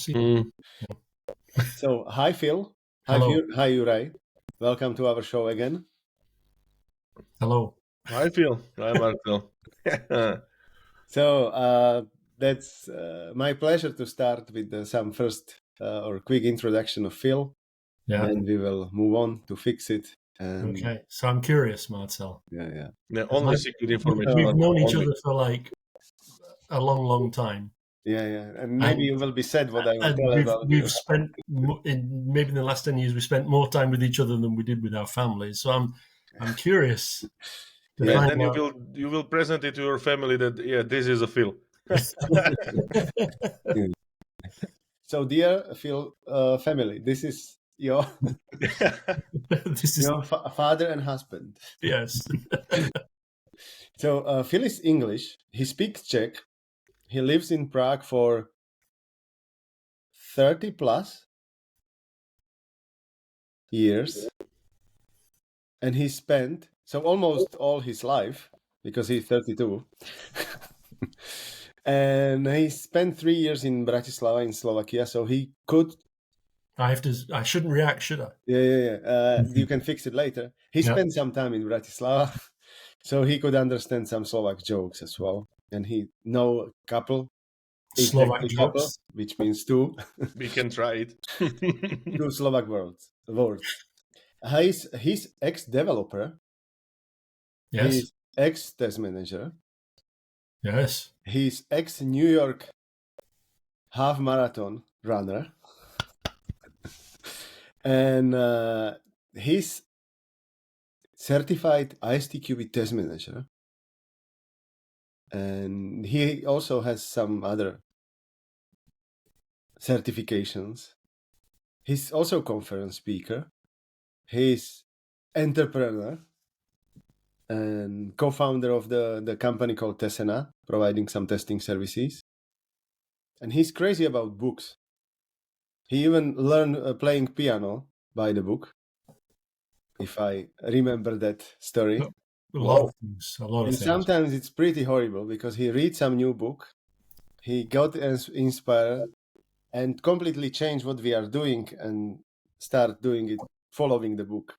see. Mm. So, hi, Phil. Hello. Hi, Uri. Welcome to our show again. Hello. Hi, Phil. Hi, Marco. So, that's my pleasure to start with some first or quick introduction of Phil. Yeah. Then we will move on to fix it. And Okay. So I'm curious, Marcel. yeah. The only secret information. We've known each only- other for like a long, long time. Yeah. And maybe you will be sad what I will And tell about you. we've spent, maybe in the last 10 years, we spent more time with each other than we did with our families. So I'm curious to Yeah, find then out. you will present it to your family that this is a Phil. So, dear Phil family, this is your This is, your father and husband. yes. So, Phil is English. He speaks Czech. He lives in Prague for 30 plus years. And he spent, so almost all his life, because he's 32. And he spent 3 years in Bratislava in Slovakia. So he could, I shouldn't react, should I? yeah. You can fix it later. He Yeah. spent some time in Bratislava. So he could understand some Slovak jokes as well. And he know a couple. Slovak exactly couple, jokes. which means two. We can try it. Two Slovak words. He's ex-developer. Yes. He's ex-test manager. Yes. He's ex-New York half marathon runner. And he's certified ISTQB test manager. And he also has some other certifications. He's also conference speaker. He's entrepreneur and co-founder of the company called Tesena, providing some testing services. And he's crazy about books. He even learned playing piano by the book, if I remember that story. A lot of things. And sometimes it's pretty horrible because he reads some new book, he got inspired and completely changed what we are doing and start doing it, following the book.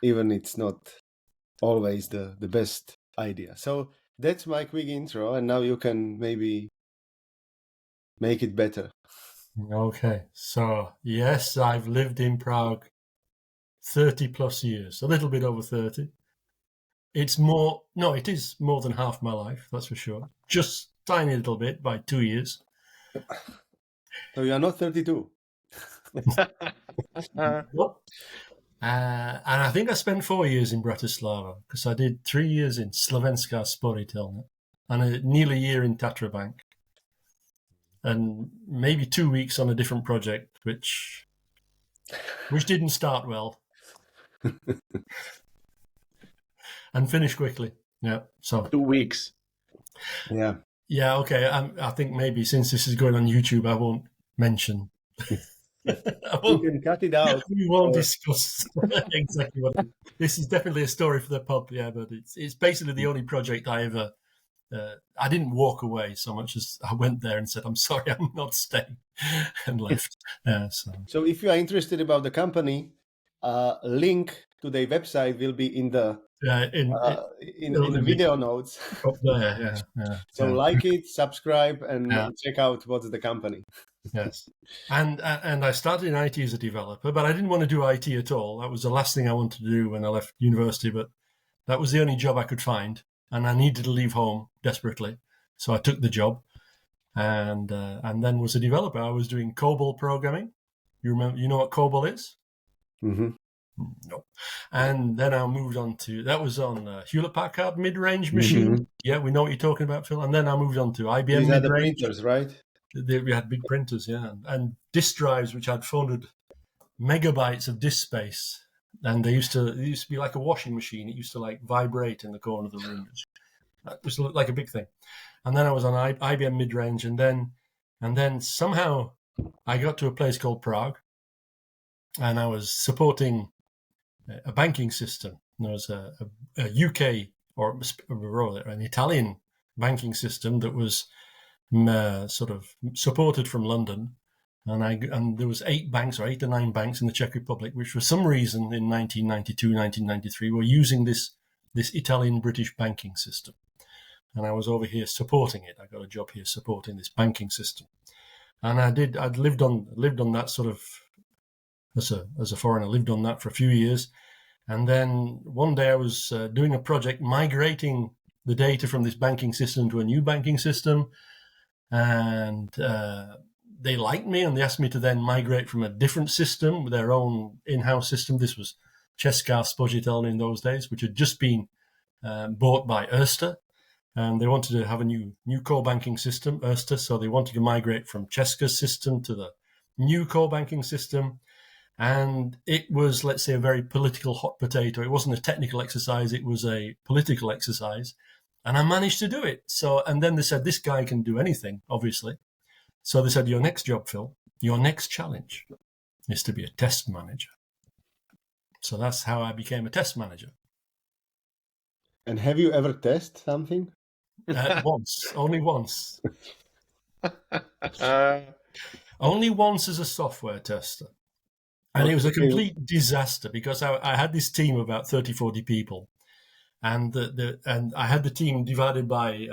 Even it's not always the best idea. So that's my quick intro, and now you can maybe make it better. Okay. So, yes, I've lived in Prague 30 plus years, a little bit over 30. It is more than half my life, that's for sure. Just tiny little bit by 2 years. So you are not 32. What? And I think I spent 4 years in Bratislava because I did 3 years in Slovenská sporiteľňa and nearly a year in Tatra Bank. And maybe 2 weeks on a different project, which didn't start well and finish quickly. Yeah, so 2 weeks. Yeah. Okay. I think maybe since this is going on YouTube, I won't mention. You can cut it out. We won't discuss exactly what. This is definitely a story for the pub. Yeah, but it's basically the only project I ever. I didn't walk away so much as I went there and said, "I'm sorry, I'm not staying," and left. So if you are interested about the company, link to their website will be in the in the video notes. Up there, yeah. So like it, subscribe, and check out what's the company. Yes, and I started in IT as a developer, but I didn't want to do IT at all. That was the last thing I wanted to do when I left university. But that was the only job I could find, and I needed to leave home desperately, so I took the job, and then was a developer. I was doing COBOL programming. You know what COBOL is? Mm-hmm. No. And then I moved on to, that was on Hewlett-Packard mid-range machine. Mm-hmm. Yeah, we know what you're talking about, Phil. And then I moved on to IBM These mid-range. are the printers, right? We had big printers, yeah. And disk drives, which had 400 megabytes of disk space. And it used to be like a washing machine. It used to like vibrate in the corner of the room. It was like a big thing. And then I was on IBM mid-range. And then somehow I got to a place called Prague. And I was supporting a banking system. There was a UK or an Italian banking system that was sort of supported from London. And there was 8 or 9 banks in the Czech Republic, which for some reason in 1992, 1993 were using this Italian-British banking system. And I was over here supporting it. I got a job here supporting this banking system. And I'd lived on that sort of, as a foreigner, lived on that for a few years. And then one day I was doing a project migrating the data from this banking system to a new banking system. And they liked me, and they asked me to then migrate from a different system, their own in-house system. This was Česká spořitelna in those days, which had just been bought by Erste. And they wanted to have a new core banking system, Erste. So they wanted to migrate from Česka's system to the new core banking system. And it was, let's say, a very political hot potato. It wasn't a technical exercise. It was a political exercise. And I managed to do it. So, and then they said, this guy can do anything, obviously. So they said, your next job, Phil, your next challenge is to be a test manager. So that's how I became a test manager. And have you ever tested something? Once, only once. Only once as a software tester. And it was a complete disaster because I had this team of about 30, 40 people. And and I had the team divided by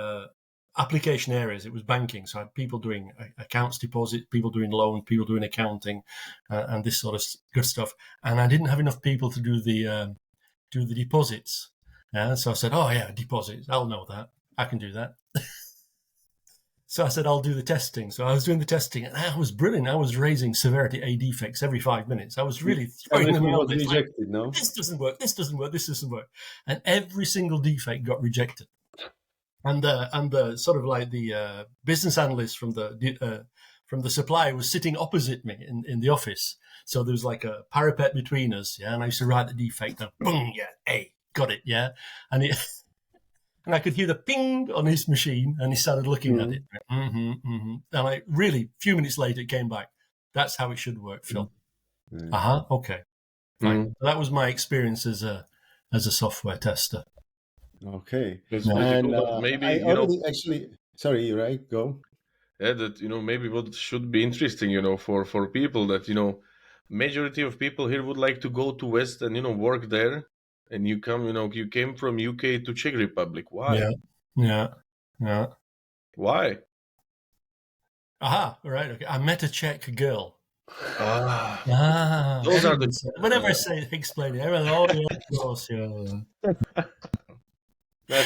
application areas. It was banking. So I had people doing accounts deposit, people doing loans, people doing accounting, and this sort of good stuff. And I didn't have enough people to do the deposits. So I said, oh, yeah, deposits. I'll know that. I can do that. So I said, I'll do the testing. So I was doing the testing, and I was brilliant. I was raising severity A defects every 5 minutes. I was really throwing them out. Rejected, no? This doesn't work. This doesn't work. This doesn't work. And every single defect got rejected. And the sort of like the business analyst from the supplier was sitting opposite me in the office. So there was like a parapet between us. Yeah, and I used to write the defect down. Boom, yeah, A, got it. Yeah, and and I could hear the ping on his machine, and he started looking at it. And I really, a few minutes later, it came back. That's how it should work, Phil. Okay. Fine. That was my experience as a software tester. Okay. And maybe sorry, you're right. Go. Yeah, that maybe what should be interesting, for people that majority of people here would like to go to West and work there. And you came from UK to Czech Republic. Why? Yeah. Why? Right. Okay. I met a Czech girl. Those are the. Whenever I say explain it, everyone, of course, yeah.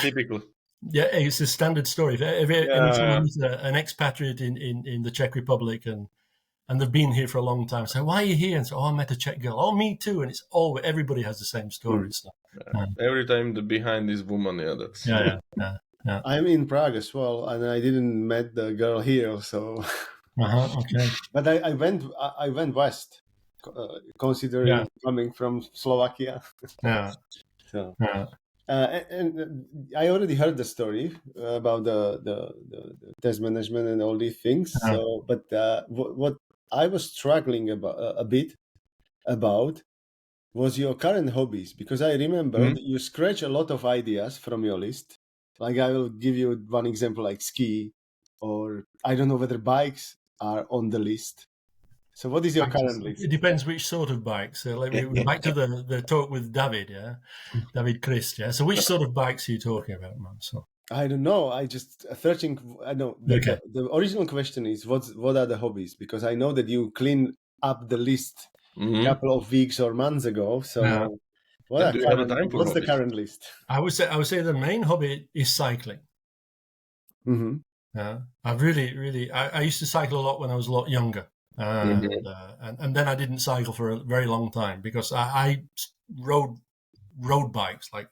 Typical. Yeah, it's a standard story. If anyone who's an expatriate in the Czech Republic and they've been here for a long time, say, why are you here? And say, I met a Czech girl. Oh, me too. And it's everybody has the same story. So, every time behind this woman, that's yeah. I'm in Prague as well, and I didn't met the girl here, so. Okay. But I went west, considering coming from Slovakia. Yeah. So. Yeah. And I already heard the story about the test management and all these things. So, but what I was struggling a bit about was your current hobbies, because I remember you scratch a lot of ideas from your list. Like I will give you one example, like ski, or I don't know whether bikes are on the list. So what is your current list? It depends which sort of bikes. So we're back to the talk with David, David Christ, So which sort of bikes are you talking about, man? So I don't know. I just searching. I know the original question is what are the hobbies? Because I know that you clean up the list a couple of weeks or months ago. So what's the current list? I would say the main hobby is cycling. I've really I used to cycle a lot when I was a lot younger. And then I didn't cycle for a very long time because I rode road bikes, like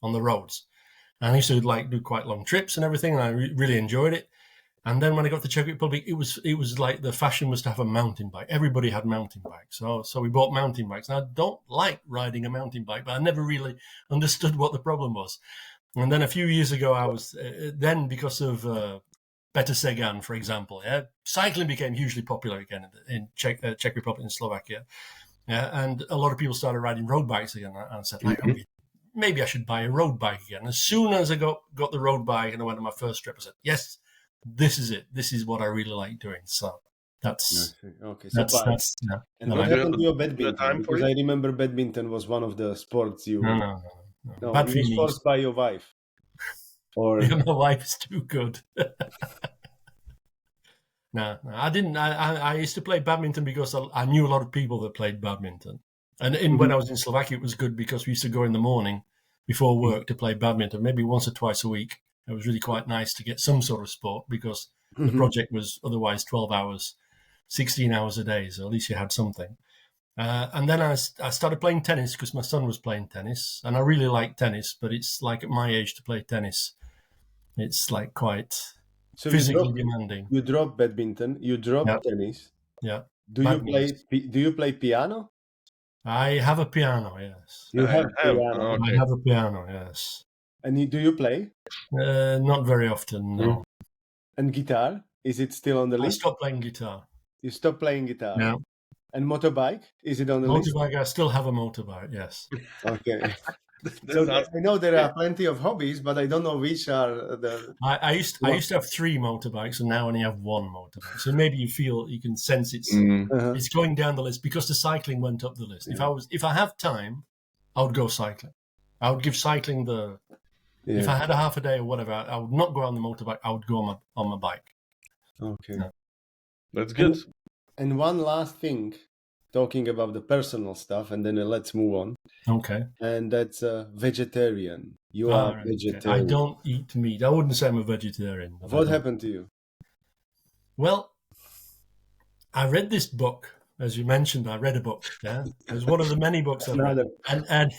on the roads, and I used to do quite long trips and everything, and I really enjoyed it. And then when I got to Czech Republic, it was like the fashion was to have a mountain bike. Everybody had mountain bikes, so we bought mountain bikes. And I don't like riding a mountain bike, but I never really understood what the problem was. And then a few years ago, I was then because of Petr Sagan, for example, cycling became hugely popular again in Czech Republic and Slovakia, and a lot of people started riding road bikes again. And I said, maybe I should buy a road bike again. As soon as I got the road bike and I went on my first trip, I said, yes, this is it. This is what I really like doing. So that's okay. So bike. yeah. And No, what I- happened to your do you have badminton? time for Because it? I remember badminton was one of the sports you. no. No, Bad you for was knees. forced by your wife. Or Yeah, my wife is too good. No, I didn't. I used to play badminton because I knew a lot of people that played badminton. And when I was in Slovakia, it was good because we used to go in the morning before work to play badminton, maybe once or twice a week. It was really quite nice to get some sort of sport because the project was otherwise 12 hours, 16 hours a day. So at least you had something. And then I started playing tennis because my son was playing tennis. And I really like tennis, but it's like at my age to play tennis. It's like quite so physically demanding. you drop badminton, you drop Yeah. tennis. Yeah. Do you play piano? I have a piano, yes. You I have have. piano. Okay. I have a piano, yes. And do you play? Not very often, no. And guitar? Is it still on the I list? stopped playing guitar. You stop playing guitar. Yeah. And motorbike? Is it on the list? Motorbike, I still have a motorbike, yes. Okay. That's So not- I know there are plenty of hobbies, but I don't know which are the. I used to have 3 motorbikes and now I only have 1 motorbike. So maybe you can sense it's going down the list because the cycling went up the list. If I have time, I would go cycling. I would give cycling the. Yeah. If I had a half a day or whatever, I would not go on the motorbike. I would go on my bike. Okay. Yeah. That's good. And one last thing, talking about the personal stuff, and then let's move on. Okay. And that's vegetarian. You are Right, vegetarian. I don't eat meat. I wouldn't say I'm a vegetarian. What happened to you? Well, I read this book. As you mentioned, I read a book. Yeah, it was one of the many books I've read, and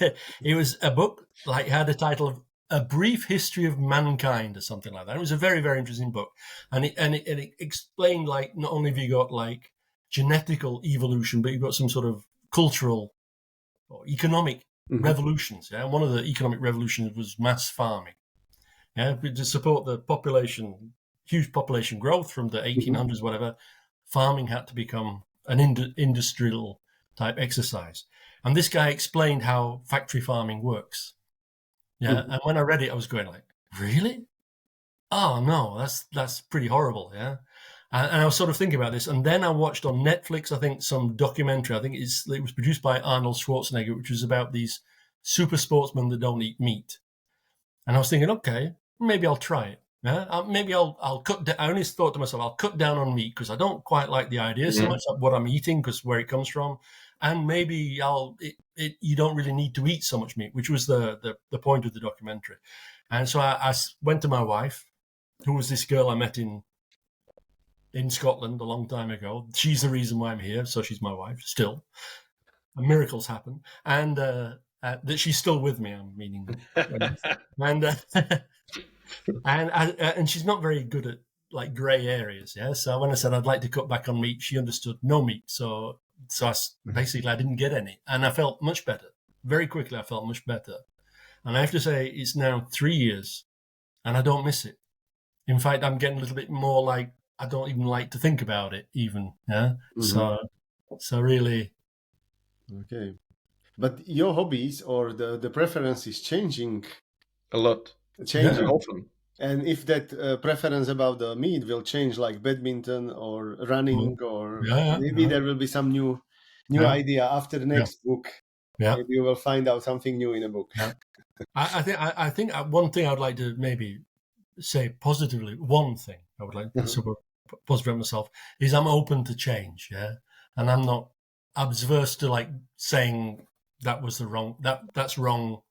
it was a book like had the title of A Brief History of Mankind or something like that. It was a very, very interesting book, and it explained like not only have you got like genetical evolution, but you've got some sort of cultural or economic revolutions. Yeah, and one of the economic revolutions was mass farming. Yeah, to support the population, huge population growth from the 1800s, whatever. Farming had to become an industrial type exercise. And this guy explained how factory farming works. Yeah. And when I read it, I was going like, really? Oh no, that's pretty horrible. Yeah. And I was sort of thinking about this. And then I watched on Netflix, I think some documentary, it was produced by Arnold Schwarzenegger, which was about these super sportsmen that don't eat meat. And I was thinking, okay, maybe I'll try it. Yeah? Maybe I'll cut down. I only thought to myself, I'll cut down on meat because I don't quite like the idea so much of what I'm eating because where it comes from. And maybe you don't really need to eat so much meat, which was the point of the documentary. And so I went to my wife, who was this girl I met in Scotland a long time ago. She's the reason why I'm here. So she's my wife still. And miracles happen. And that she's still with me, I'm meaning. And she's not very good at like grey areas, yeah. So when I said I'd like to cut back on meat, she understood no meat. So basically I didn't get any, and I felt much better. Very quickly, I felt much better, and I have to say it's now 3 years, and I don't miss it. In fact, I'm getting a little bit more like I don't even like to think about it, even. Yeah. So really. Okay, but your hobbies or the preference is changing. A lot. Changing often. And if that preference about the meat will change, like badminton or running, or maybe there will be some new idea after the next book. Yeah. Maybe you will find out something new in a book. Yeah. I think one thing I'd like to maybe say positively, one thing I would like to super positive about myself is I'm open to change. Yeah. And I'm not adverse to like saying that was that's wrong.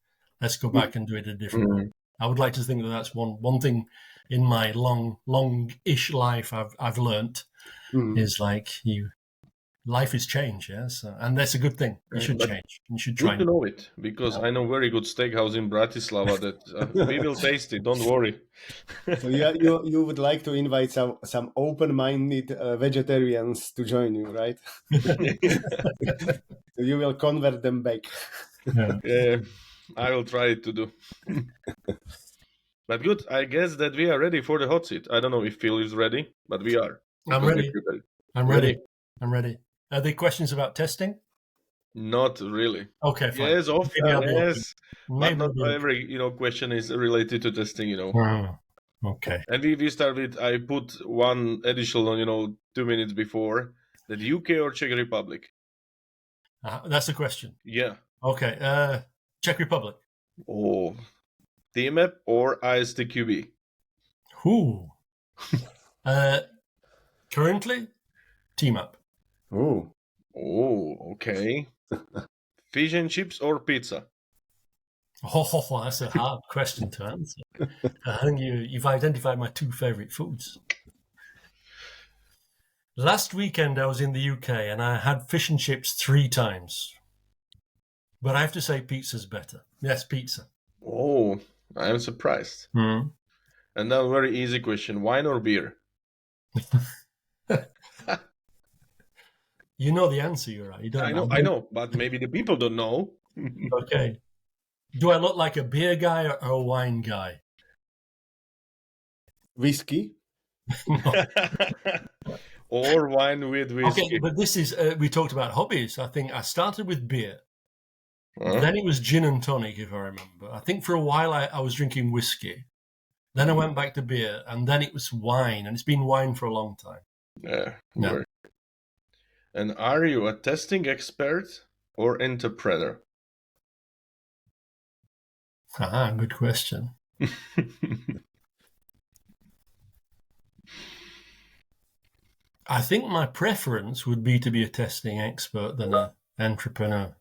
Let's go back and do it a different way. I would like to think that that's one thing in my long-ish life I've learnt is like life is change, yes, and that's a good thing. You should change. You should try. Good to know it because I know very good steakhouse in Bratislava that we will taste it. Don't worry. So you would like to invite some open-minded vegetarians to join you, right? So you will convert them back. Yeah. I will try to do. But good, I guess that we are ready for the hot seat. I don't know if Phil is ready, but we are. I'm ready. I'm ready. Are there questions about testing? Not really. Okay, fine. Yes, yes. But not Maybe every question is related to testing. Okay. And we start with, I put one additional, 2 minutes before, that UK or Czech Republic? That's the question. Yeah. Okay. Czech Republic. Oh, TMAP or ISTQB? Who? Currently, team up. Oh, Oh, okay. Fish and chips or pizza? Oh, that's a hard question to answer. I think you've identified my two favourite foods. Last weekend I was in the UK and I had fish and chips 3 times. But I have to say pizza's better. Yes, pizza. Oh, I am surprised. Mm. And now, very easy question: wine or beer? You know the answer, you're right. You don't I know, but maybe the people don't know. Okay. Do I look like a beer guy or a wine guy? whiskey. Or wine with whiskey. Okay, but this is, we talked about hobbies. I think I started with beer. Huh? Then it was gin and tonic, if I remember. I think for a while I was drinking whiskey. Then I went back to beer, and then it was wine, and it's been wine for a long time. Yeah. Yeah. Very- And are you a testing expert or entrepreneur? Good question. I think my preference would be to be a testing expert than an entrepreneur.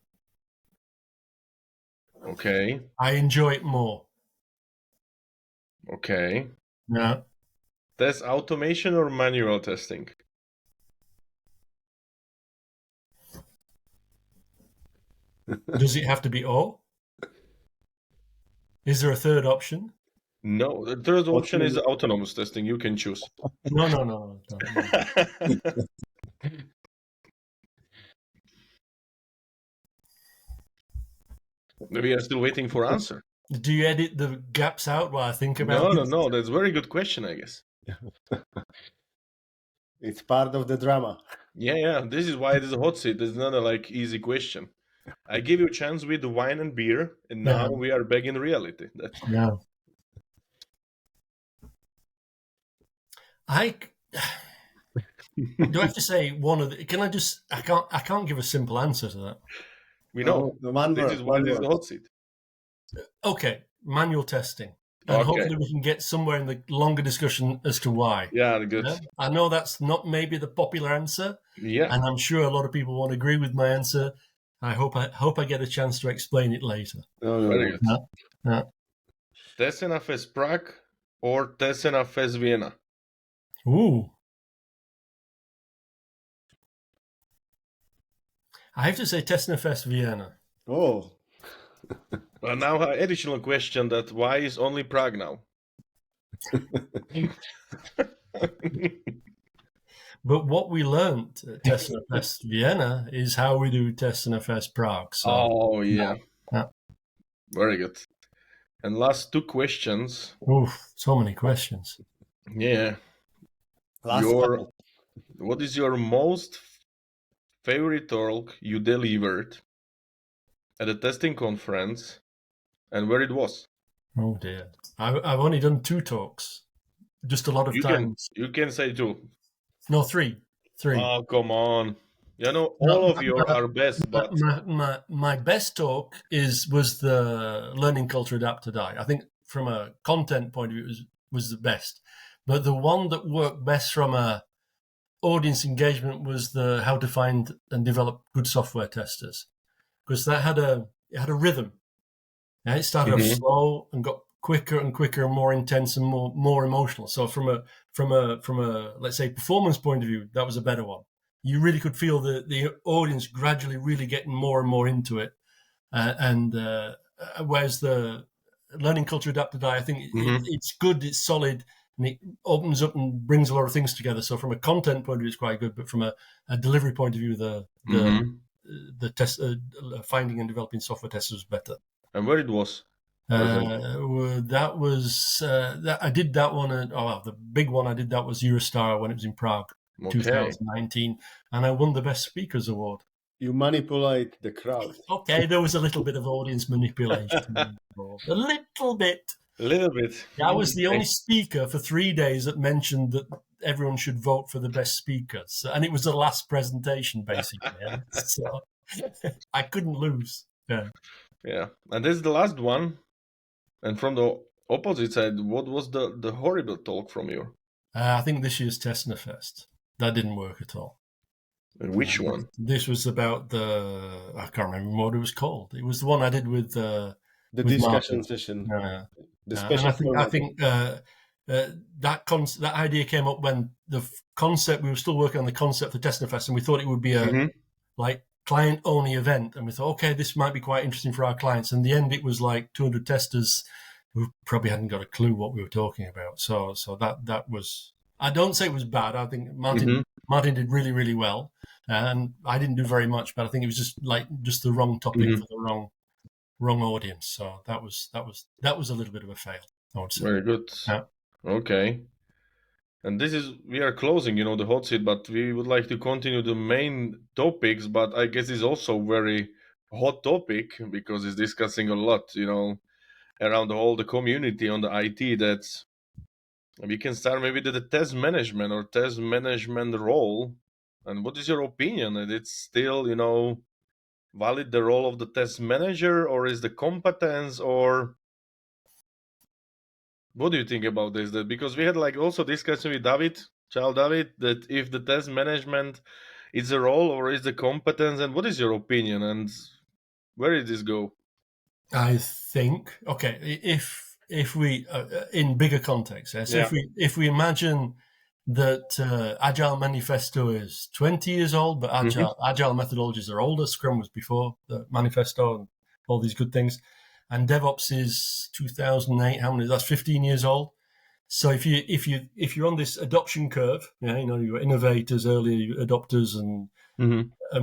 Okay. I enjoy it more. Okay. Yeah. Test automation or manual testing? Does it have to be O? Is there a third option? No, the third option is autonomous testing. You can choose. No. We are still waiting for answer. Do you edit the gaps out while I think about it? No. That's a very good question, I guess. It's part of the drama. Yeah. This is why it is a hot seat. It's not a easy question. I give you a chance with wine and beer, and now we are back in reality. That's Yeah. Do I have to say one of the? Can I just? I can't give a simple answer to that. We know. This is why this is a hot seat. Okay, manual testing, and hopefully we can get somewhere in the longer discussion as to why. Yeah, good. Yeah? I know that's not maybe the popular answer. Yeah. And I'm sure a lot of people won't agree with my answer. I hope I get a chance to explain it later. Very good. Yeah. TSNFS Prague or TSNFS Vienna? Ooh. I have to say TSNFS Vienna. Oh. Well, now additional question: that why is only Prague now? But what we learned at TSNFS Vienna is how we do TSNFS Prague. So, yeah. Yeah. Very good. And last 2 questions. Oof, so many questions. Yeah. What is your most favorite talk you delivered at a testing conference, and where it was? Oh dear. I've only done 2 talks. Just a lot of times. You can say 2. No, 3. Oh, come on. All of you are best, but my best talk was the Learning Culture Adapt to Die. I think from a content point of view it was the best. But the one that worked best from a audience engagement was the how to find and develop good software testers. Because that had a rhythm. And it started off slow and got quicker and quicker and more intense and more emotional. So from a let's say performance point of view, that was a better one. You really could feel the audience gradually really getting more and more into it. Whereas the Learning Culture Adapt to Die, I think it's good, it's solid, and it opens up and brings a lot of things together. So from a content point of view, it's quite good, but from a delivery point of view, the test finding and developing software testers was better. And where it was? That was I did that one. The big one I did that was Eurostar when it was in Prague, 2019, and I won the Best Speakers Award. You manipulate the crowd. Okay, there was a little bit of audience manipulation involved. A little bit. A little bit. I was the only speaker for 3 days that mentioned that everyone should vote for the best speakers, and it was the last presentation basically. Yeah? So I couldn't lose. Yeah. Yeah, and this is the last one. And from the opposite side, what was the horrible talk from you? I think this year's Testnerfest that didn't work at all. And which one? This was about I can't remember what it was called. It was the one I did with The with discussion Martin. session. The The and special I think that idea came up when the concept, we were still working on the concept for Testnerfest, and we thought it would be a like client-only event, and we thought, okay, this might be quite interesting for our clients. In the end, it was like 200 testers who probably hadn't got a clue what we were talking about. So that was, I don't say it was bad. I think Martin did really, really well, and I didn't do very much, but I think it was just the wrong topic for the wrong audience. So that was a little bit of a fail, I would say. Very good. Yeah. Okay. And we are closing, the hot seat, but we would like to continue the main topics, but I guess it's also very hot topic because it's discussing a lot, around all the community on the IT. That we can start maybe the test management or test management role. And what is your opinion? And it's still, valid the role of the test manager, or is the competence, or what do you think about this? That because we had also discussion with David, that if the test management is a role or is the competence, and what is your opinion, and where did this go? I think, okay, if we in bigger context, so if we imagine that Agile Manifesto is 20 years old, but Agile methodologies are older. Scrum was before the Manifesto and all these good things, and DevOps is 2008. How many? That's 15 years old. So if you're on this adoption curve, you're innovators, early adopters, and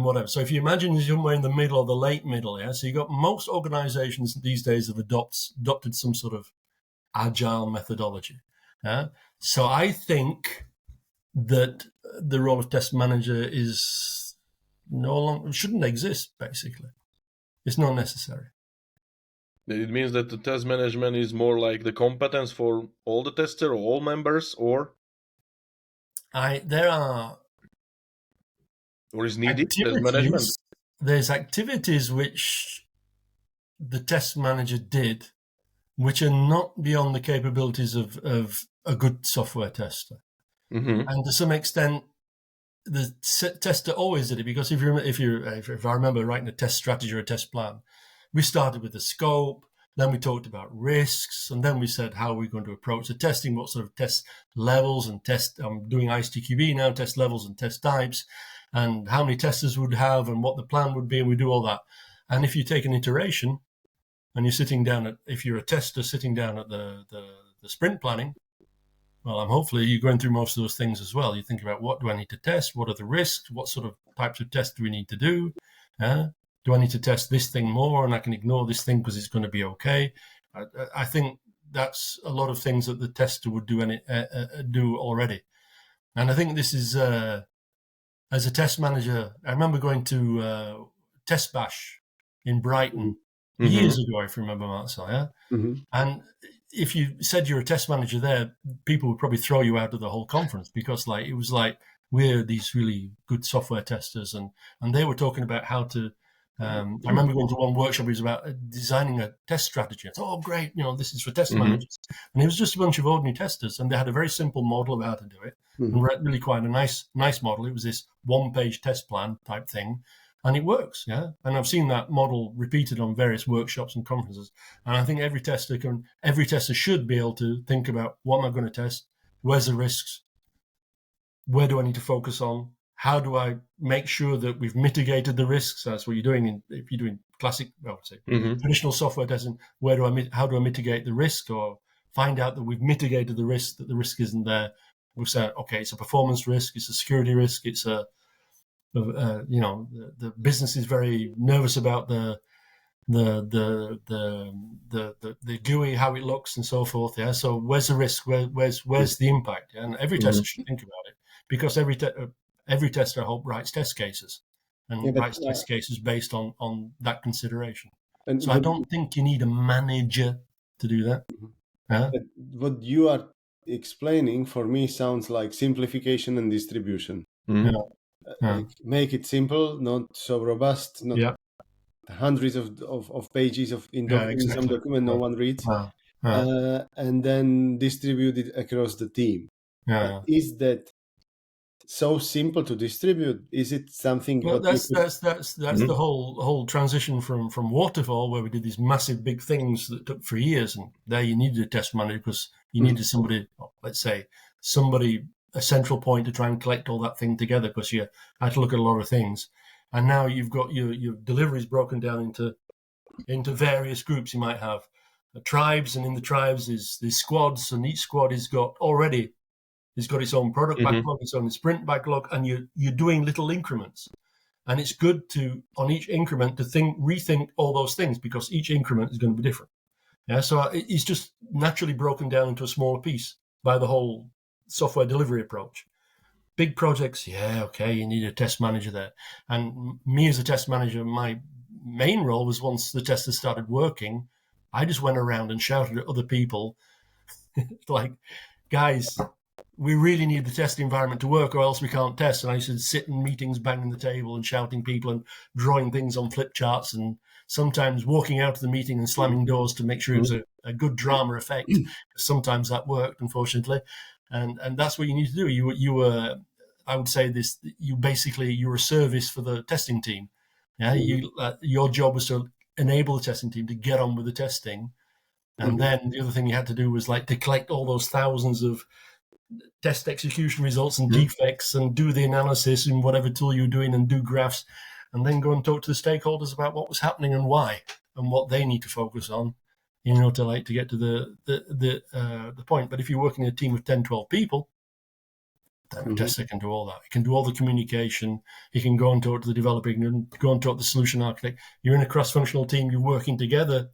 whatever. So if you imagine you're somewhere in the middle or the late middle, so you got most organizations these days have adopted some sort of agile methodology. So I think that the role of test manager is no longer, shouldn't exist. Basically, it's not necessary. It means that the test management is more like the competence for all the testers or all members, or is needed test management? There's activities which the test manager did, which are not beyond the capabilities of a good software tester. And to some extent, the tester always did it, because if I remember writing a test strategy or a test plan, we started with the scope, then we talked about risks, and then we said how we're going to approach the testing, what sort of test levels and I'm doing ISTQB now, test levels and test types, and how many testers would have and what the plan would be, and we do all that. And if you take an iteration and you're sitting down if you're a tester sitting down at the sprint planning, well, hopefully you're going through most of those things as well. You think about, what do I need to test? What are the risks? What sort of types of tests do we need to do? Do I need to test this thing more, and I can ignore this thing because it's going to be okay? I think that's a lot of things that the tester would do already. And I think this is, as a test manager, I remember going to Test Bash in Brighton years ago, if you remember, Marcel, And if you said you're a test manager there, people would probably throw you out of the whole conference, because it was like, we're these really good software testers, and they were talking about how to. I remember going to one workshop. It was about designing a test strategy. I thought, oh, great, this is for test managers. And it was just a bunch of ordinary testers, and they had a very simple model of how to do it, and really quite a nice model. It was this one-page test plan type thing, and it works, And I've seen that model repeated on various workshops and conferences. And I think every tester should be able to think about, what am I going to test? Where's the risks? Where do I need to focus on? How do I make sure that we've mitigated the risks? That's what you're doing if you're doing classic, traditional software testing. How do I mitigate the risk, or find out that we've mitigated the risk, that the risk isn't there? We'll say, okay, it's a performance risk, it's a security risk, it's the business is very nervous about the GUI, how it looks, and so forth. So where's the risk? Where's the impact? And every tester should think about it, because every tester, I hope, writes test cases, and writes test cases based on that consideration. So I don't think you need a manager to do that. Yeah. But what you are explaining for me sounds like simplification and distribution. Mhm. Yeah. Yeah. Like make it simple, not so robust, not Yeah. hundreds of pages in Yeah. in some Exactly. document no one reads, Yeah. Yeah. and then distribute it across the team. Yeah. Is that so simple to distribute? Is it something Well, what you could? that's Mhm. the whole transition from waterfall, where we did these massive big things that took for years, and there you needed a test manager because you needed somebody, let's say somebody, a central point to try and collect all that thing together, because you had to look at a lot of things. And now you've got your deliveries broken down into various groups. You might have tribes, and in the tribes is these squads, and each squad has got its own product Mhm. backlog, its own sprint backlog, and you're doing little increments. And it's good to, on each increment, to rethink all those things, because each increment is going to be different. Yeah, so it's just naturally broken down into a smaller piece by the whole software delivery approach. Big projects, yeah, okay, you need a test manager there. And me as a test manager, my main role was, once the testers started working, I just went around and shouted at other people, like, guys, we really need the test environment to work, or else we can't test. And I used to sit in meetings banging the table and shouting people and drawing things on flip charts, and sometimes walking out of the meeting and slamming doors to make sure it was a good drama effect. Sometimes that worked, unfortunately. And that's what you need to do. You were, I would say this, you're a service for the testing team. Yeah, your job was to enable the testing team to get on with the testing. And then the other thing you had to do was like to collect all those thousands of test execution results and defects, and do the analysis in whatever tool you're doing, and do graphs, and then go and talk to the stakeholders about what was happening and why, and what they need to focus on, to get to the point. But if you're working in a team of 10, 12 people, then the tester can do all that. He can do all the communication. He can go and talk to the developer. He can go and talk to the solution architect. You're in a cross-functional team. You're working together.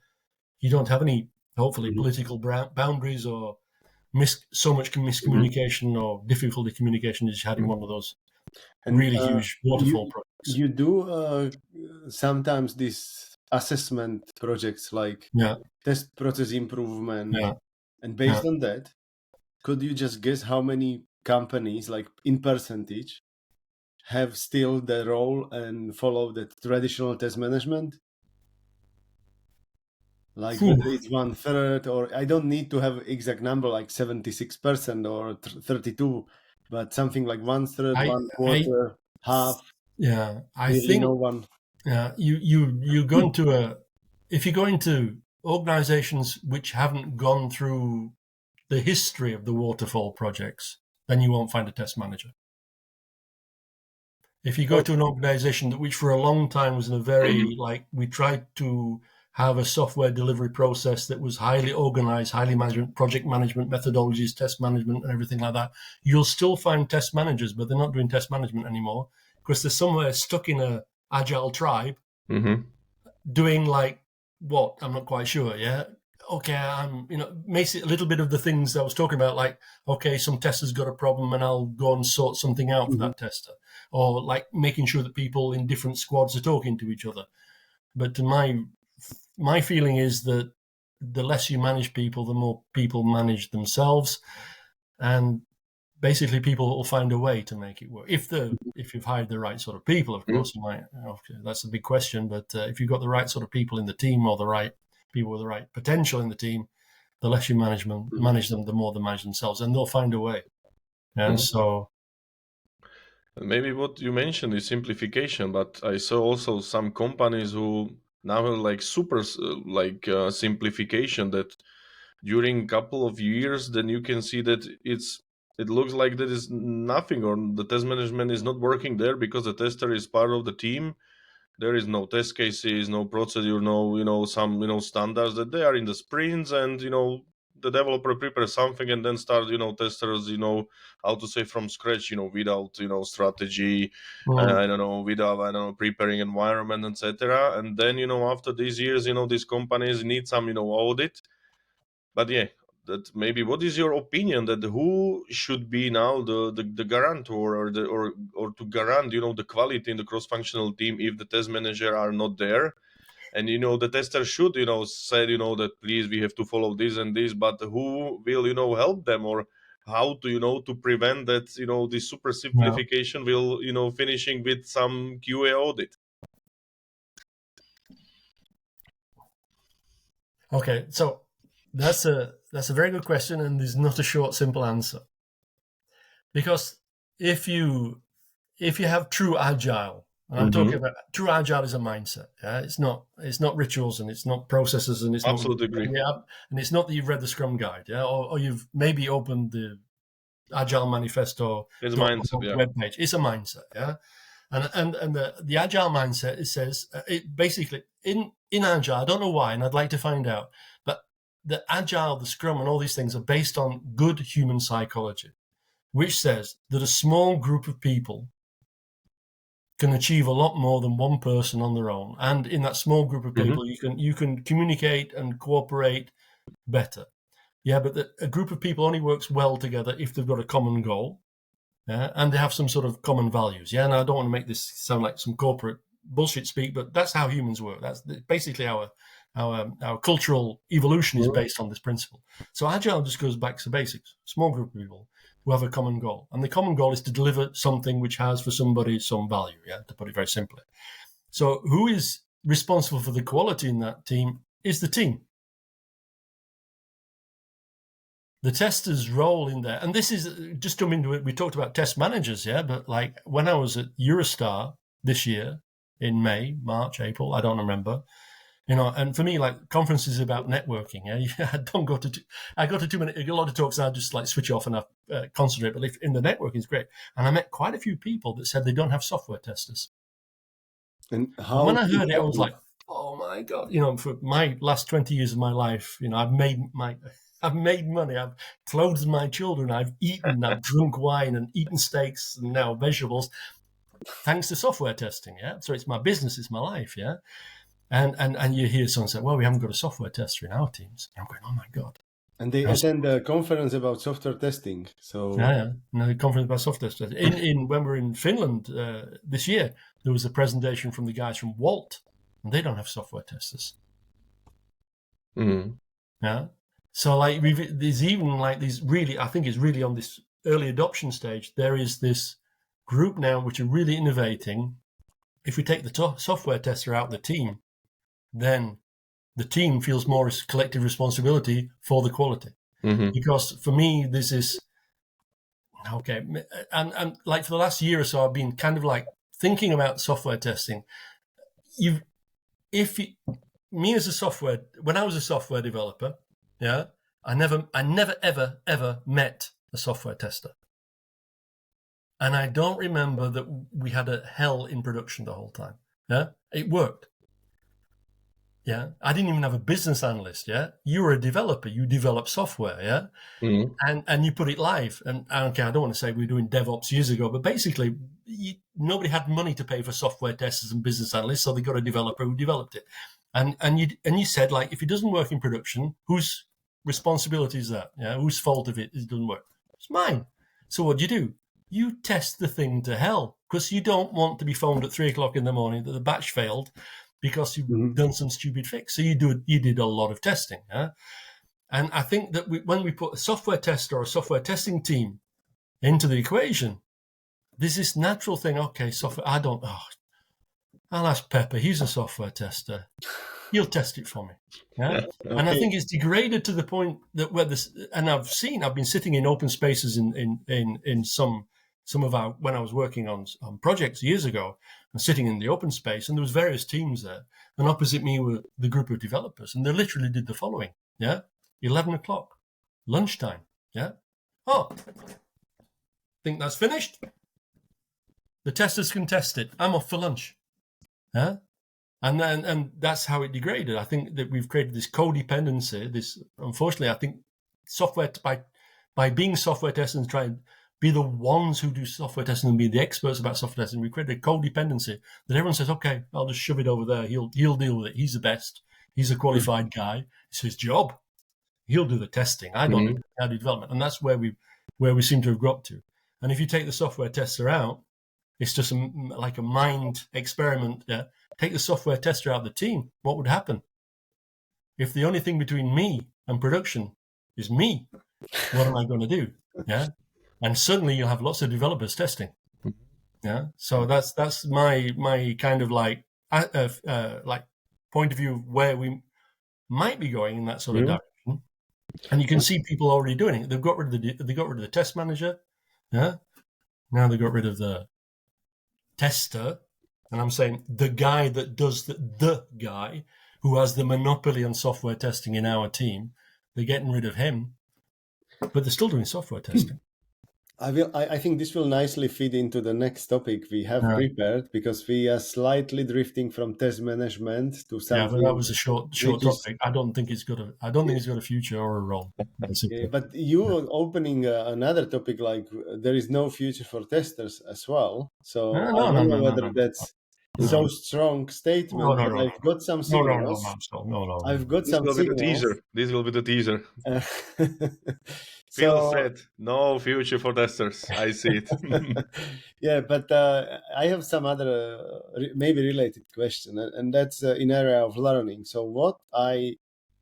You don't have any, hopefully, political boundaries or so much miscommunication or difficulty communication as you had in one of those really huge waterfall projects. You do sometimes these assessment projects like test process improvement, and based on that, could you just guess how many companies, like in percentage, have still the role and follow the traditional test management? Like whether it's 1/3, or I don't need to have exact number like 76% or 32, but something like 1/3, 1/4, half. Yeah, I Really think no one. you go into if you go into organizations which haven't gone through the history of the waterfall projects, then you won't find a test manager. If you go to an organization which for a long time was in a very, we tried to have a software delivery process that was highly organized, highly management, project management methodologies, test management, and everything like that, you'll still find test managers, but they're not doing test management anymore, because they're somewhere stuck in a agile tribe doing what? I'm not quite sure. Yeah. Okay. Basically a little bit of the things I was talking about, like, okay, some tester's got a problem and I'll go and sort something out for that tester, or like making sure that people in different squads are talking to each other. But to my feeling is that the less you manage people, the more people manage themselves, and basically people will find a way to make it work. If you've hired the right sort of people, of course, you might. That's a big question, but if you've got the right sort of people in the team, or the right people with the right potential in the team, the less you manage them, the more they manage themselves, and they'll find a way. And so, maybe what you mentioned is simplification, but I saw also some companies who now have like simplification, that during a couple of years, then you can see that it looks like there is nothing, or the test management is not working there, because the tester is part of the team. There is no test cases, no procedure, no some standards, that they are in the sprints, and the developer prepares something and then start testers how to say from scratch, without strategy, I don't know, without preparing environment, etc. And then after these years, these companies need some audit. But yeah, that maybe, what is your opinion, that who should be now the guarantor, or to guarantee the quality in the cross-functional team if the test manager are not there? And the tester should say that please we have to follow this and this, but who will help them, or how to to prevent that the super Yeah. simplification will finishing with some QA audit. Okay, so that's a very good question, and there's not a short, simple answer. Because if you have true agile, and I'm talking about true agile is a mindset. Yeah? It's not rituals, and it's not processes, and it's Absolutely not agree. and it's not that you've read the Scrum Guide, yeah, or you've maybe opened the Agile Manifesto It's a mindset, yeah. webpage. It's a mindset, yeah. And the agile mindset, it says it basically in agile. I don't know why, and I'd like to find out. But the agile, the Scrum, and all these things are based on good human psychology, which says that a small group of people can achieve a lot more than one person on their own. And in that small group of people, you can communicate and cooperate better. Yeah, but a group of people only works well together if they've got a common goal. Yeah, and they have some sort of common values. Yeah, and I don't want to make this sound like some corporate bullshit speak, but that's how humans work. That's basically our cultural evolution is based on this principle. So agile just goes back to basics. Small group of people who have a common goal, and the common goal is to deliver something which has for somebody some value. Yeah, to put it very simply. So who is responsible for the quality in that team is the team. The tester's role in there, and this is just coming to it. We talked about test managers, yeah, but like when I was at Eurostar this year in May, March, April, I don't remember, and for me, like conferences about networking, yeah, I don't go to, I go to too many, a lot of talks, and I just like switch off and I concentrate. But in the networking is great, and I met quite a few people that said they don't have software testers. And when I heard it, I was like, oh my God, for my last 20 years of my life, I've made money, I've clothed my children, I've eaten, I've drunk wine and eaten steaks and now vegetables, thanks to software testing, yeah? So it's my business, it's my life, yeah? And you hear someone say, well, we haven't got a software tester in our teams. And I'm going, oh my God. And they attend a conference about software testing. So yeah. No, conference about software testing. When we were in Finland this year, there was a presentation from the guys from Walt, and they don't have software testers. Yeah. So like there's even like these really, I think it's really on this early adoption stage, there is this group now which are really innovating. If we take the software tester out of the team, then the team feels more collective responsibility for the quality. Because for me, this is, okay, and like for the last year or so, I've been kind of like thinking about software testing. Me as a software, when I was a software developer, yeah, I never ever met a software tester. And I don't remember that we had a hell in production the whole time. Yeah, it worked. Yeah, I didn't even have a business analyst. Yeah, you were a developer. You develop software. Yeah, and you put it live. And okay, I don't want to say we were doing DevOps years ago, but basically, nobody had money to pay for software testers and business analysts, so they got a developer who developed it. And you said, like, if it doesn't work in production, whose responsibility is that? Yeah, whose fault if it doesn't work? It's mine. So what do? You test the thing to hell, because you don't want to be phoned at 3 o'clock in the morning that the batch failed because you've done some stupid fix. So you did a lot of testing. Yeah? And I think that when we put a software tester or a software testing team into the equation, there's this natural thing. Okay, software. I'll ask Pepper. He's a software tester. He'll test it for me. Yeah. Okay. And I think it's degraded to the point that and I've been sitting in open spaces in some of our, when I was working on projects years ago, and sitting in the open space, and there was various teams there, and opposite me were the group of developers, and they literally did the following. Yeah. 11 o'clock, lunchtime. Yeah. Oh, think that's finished. The testers can test it. I'm off for lunch. Yeah. And that's how it degraded. I think that we've created this codependency. Unfortunately, I think software, by being software testers and trying to be the ones who do software testing and be the experts about software testing, we created a codependency that everyone says, okay, I'll just shove it over there. He'll deal with it. He's the best. He's a qualified guy. It's his job. He'll do the testing. I don't do development. And that's where we seem to have got to. And if you take the software tester out, it's just like a mind experiment. Yeah. take the software tester out of the team, what would happen? If the only thing between me and production is me, what am I going to do? Yeah. And suddenly you'll have lots of developers testing. Yeah. So that's my kind of like point of view of where we might be going in that sort of direction. And you can see people already doing it. They got rid of the test manager. Yeah. Now they got rid of the tester. And I'm saying the guy that does the guy who has the monopoly on software testing in our team. They're getting rid of him, but they're still doing software testing. I think this will nicely fit into the next topic we have prepared, because we are slightly drifting from test management to something. Yeah, but that was a short topic. I don't think it's got a future or a role. Yeah, but you are opening another topic, like there is no future for testers as well. So I don't know whether that's so strong statement. But I've got some signals. No. I've got some signals. This will be the teaser. So, Phil said, no future for testers. I see it. Yeah, but I have some other maybe related question, and that's in area of learning. So what I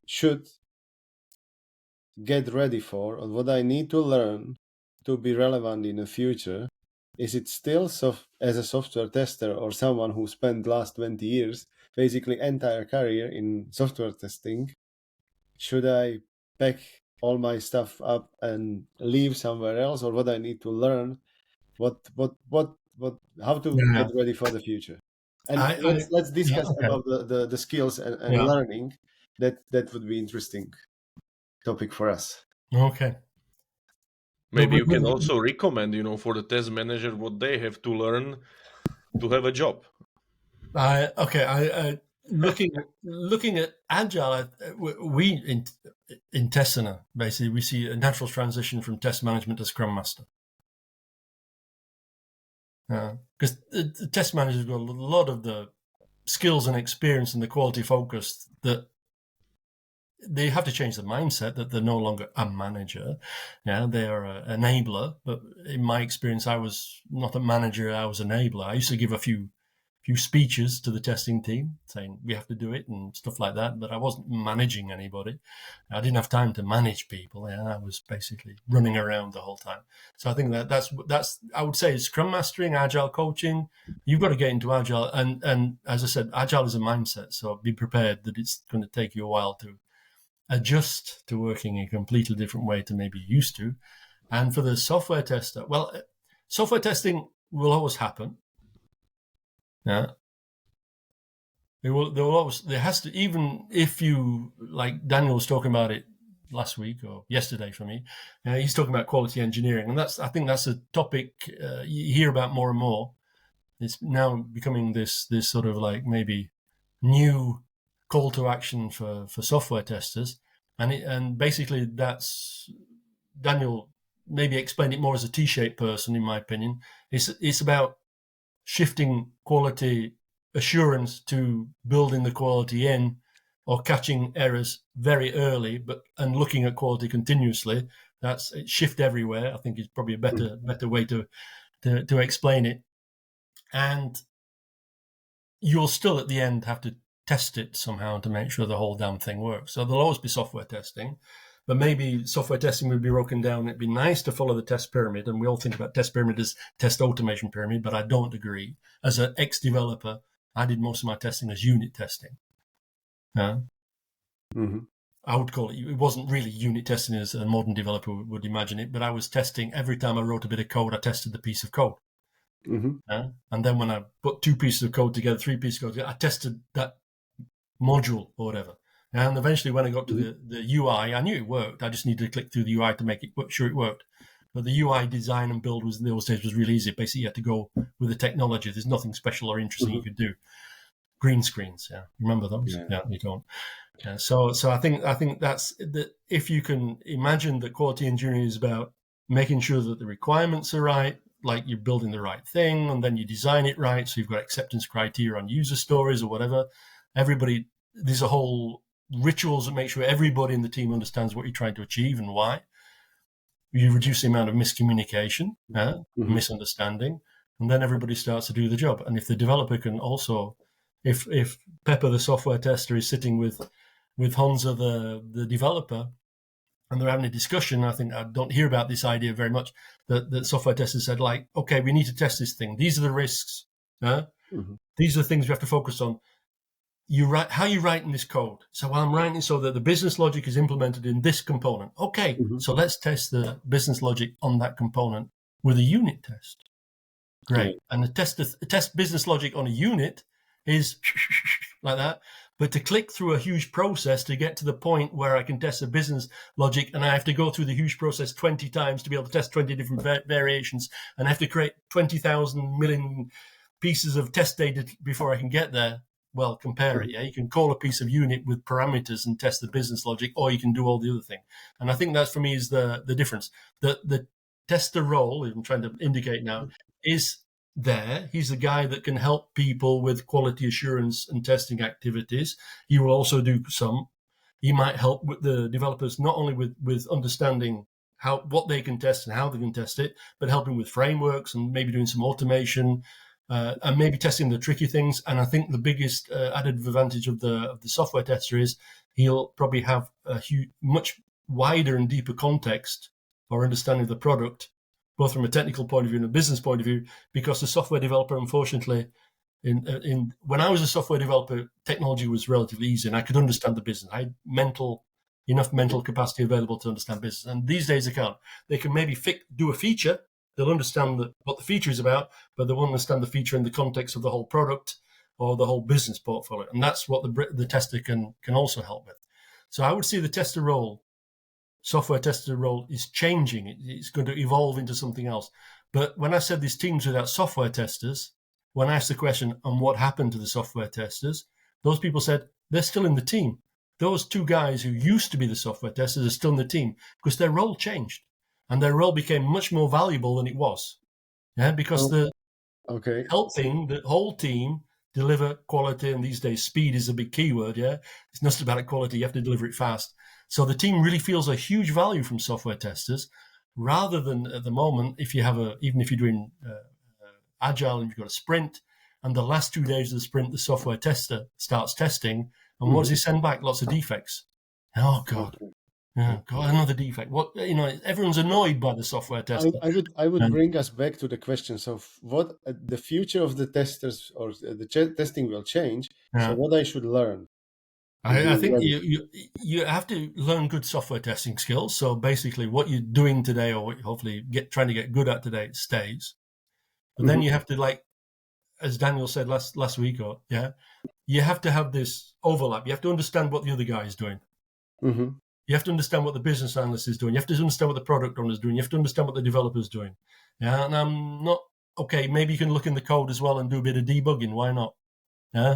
should get ready for, or what I need to learn to be relevant in the future, is it still as a software tester or someone who spent last 20 years, basically entire career in software testing, should I pack all my stuff up and leave somewhere else, or what I need to learn, how to get ready for the future? And let's discuss about the skills and learning. That would be interesting topic for us. Okay. Maybe you can also recommend, for the test manager what they have to learn to have a job. Looking at Agile, we in Tessina, basically, we see a natural transition from test management to Scrum Master. Because the test manager's got a lot of the skills and experience and the quality focus that they have to change the mindset that they're no longer a manager. Yeah, they are an enabler. But in my experience, I was not a manager, I was an enabler. I used to give a few speeches to the testing team saying we have to do it and stuff like that, but I wasn't managing anybody. I didn't have time to manage people. Yeah, I was basically running around the whole time. So I think that's I would say Scrum Mastering, Agile coaching. You've got to get into Agile, and as I said, Agile is a mindset. So be prepared that it's going to take you a while to adjust to working in a completely different way to maybe used to. And for the software tester, well, software testing will always happen. Yeah. There has to, even if you, like Daniel was talking about it last week or yesterday for me, he's talking about quality engineering. And I think that's a topic you hear about more and more. It's now becoming this sort of like maybe new call to action for software testers. And basically that's, Daniel maybe explained it more as a T-shaped person, in my opinion. It's about shifting quality assurance to building the quality in, or catching errors very early, and looking at quality continuously. That's shift everywhere, I think, is probably a better way to explain it. And you'll still at the end have to test it somehow to make sure the whole damn thing works. So there'll always be software testing. But maybe software testing would be broken down. It'd be nice to follow the test pyramid. And we all think about test pyramid as test automation pyramid, but I don't agree. As an ex-developer, I did most of my testing as unit testing. I would call it, it wasn't really unit testing as a modern developer would imagine it, but I was testing every time I wrote a bit of code, I tested the piece of code. And then when I put two pieces of code together, three pieces of code together, I tested that module or whatever. And eventually, when I got to the UI, I knew it worked. I just needed to click through the UI to make it sure it worked. But the UI design and build in those days was really easy. Basically, you had to go with the technology. There's nothing special or interesting you could do. Green screens, remember those? Yeah, you don't. So I think that's that. If you can imagine that quality engineering is about making sure that the requirements are right, like you're building the right thing, and then you design it right, so you've got acceptance criteria on user stories or whatever. There's a whole rituals that make sure everybody in the team understands what you're trying to achieve and why. You reduce the amount of miscommunication, misunderstanding, and then everybody starts to do the job. And if the developer can also, if Pepper, the software tester, is sitting with Honza, the developer, and they're having a discussion, I think I don't hear about this idea very much, that software testers said, like, okay, we need to test this thing. These are the risks. These are the things we have to focus on. How are you writing this code? So I'm writing so that the business logic is implemented in this component. Okay, so let's test the business logic on that component with a unit test. Great. And the test business logic on a unit is like that. But to click through a huge process to get to the point where I can test the business logic, and I have to go through the huge process 20 times to be able to test 20 different variations, and I have to create 20,000 million pieces of test data before I can get there. Well, compare it. Yeah, you can call a piece of unit with parameters and test the business logic, or you can do all the other thing. And I think that for me is the difference. The tester role, I'm trying to indicate now, is there. He's the guy that can help people with quality assurance and testing activities. He will also do some. He might help with the developers not only with understanding what they can test and how they can test it, but helping with frameworks and maybe doing some automation. And maybe testing the tricky things. And I think the biggest added advantage of the software tester is he'll probably have a much wider and deeper context or understanding of the product, both from a technical point of view and a business point of view, because the software developer, unfortunately, when I was a software developer, technology was relatively easy and I could understand the business. I had enough mental capacity available to understand business. And these days they can't. They can maybe do a feature. They'll understand what the feature is about, but they won't understand the feature in the context of the whole product or the whole business portfolio. And that's what the tester can also help with. So I would see the tester role, software tester role, is changing. It's going to evolve into something else. But when I said these teams without software testers, when I asked the question on what happened to the software testers, those people said they're still in the team. Those two guys who used to be the software testers are still in the team because their role changed. And their role became much more valuable than it was, because helping the whole team deliver quality, and these days speed is a big keyword. Yeah, it's not about quality; you have to deliver it fast. So the team really feels a huge value from software testers, rather than at the moment even if you're doing Agile and you've got a sprint, and the last 2 days of the sprint, the software tester starts testing, and what does he send back? Lots of defects. Oh God. Yeah, got another defect. Everyone's annoyed by the software tester. I would bring us back to the questions of what the future of the testers or the testing will change. So what I should learn. I think you have to learn good software testing skills. So basically, what you're doing today, or hopefully trying to get good at today, stays. But then you have to, like, as Daniel said last week, you have to have this overlap. You have to understand what the other guy is doing. You have to understand what the business analyst is doing. You have to understand what the product owner is doing. You have to understand what the developer is doing. Yeah, and I'm not okay. Maybe you can look in the code as well and do a bit of debugging. Why not? Yeah,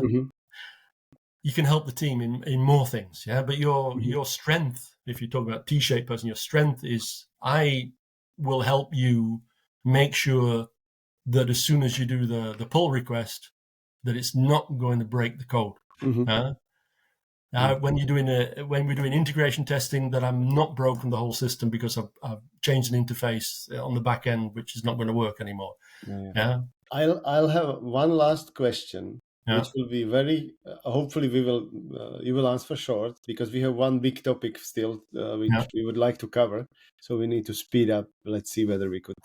you can help the team in more things. Yeah, but your strength, if you talk about T-shaped person, your strength is I will help you make sure that as soon as you do the pull request, that it's not going to break the code. When we're doing integration testing, that I'm not broken the whole system because I've changed an interface on the back end, which is not going to work anymore. Yeah. I'll have one last question, which will be very. Hopefully, you will answer short because we have one big topic still, which we would like to cover. So we need to speed up. Let's see whether we could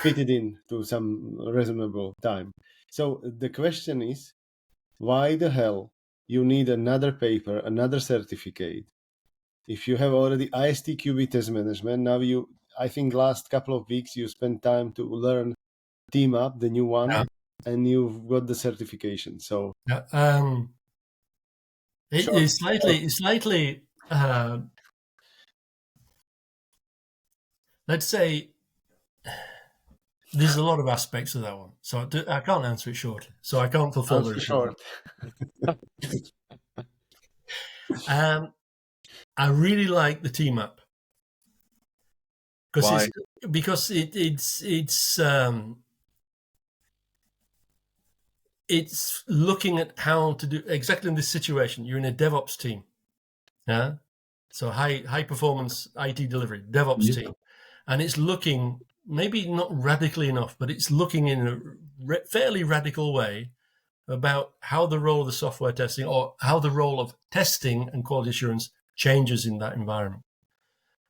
fit it in to some reasonable time. So the question is, why the hell you need another paper, another certificate? If you have already ISTQB test management, now I think last couple of weeks you spent time to learn Team Up, the new one, and you've got the certification. So it's slightly. Let's say there's a lot of aspects of that one, so I can't answer it shortly. So I can't fulfill the short. I really like the team up Why? because it's looking at how to do exactly in this situation. You're in a DevOps team, so high performance IT delivery DevOps team, and it's looking maybe not radically enough, but it's looking in a fairly radical way about how the role of the software testing, or how the role of testing and quality assurance changes in that environment.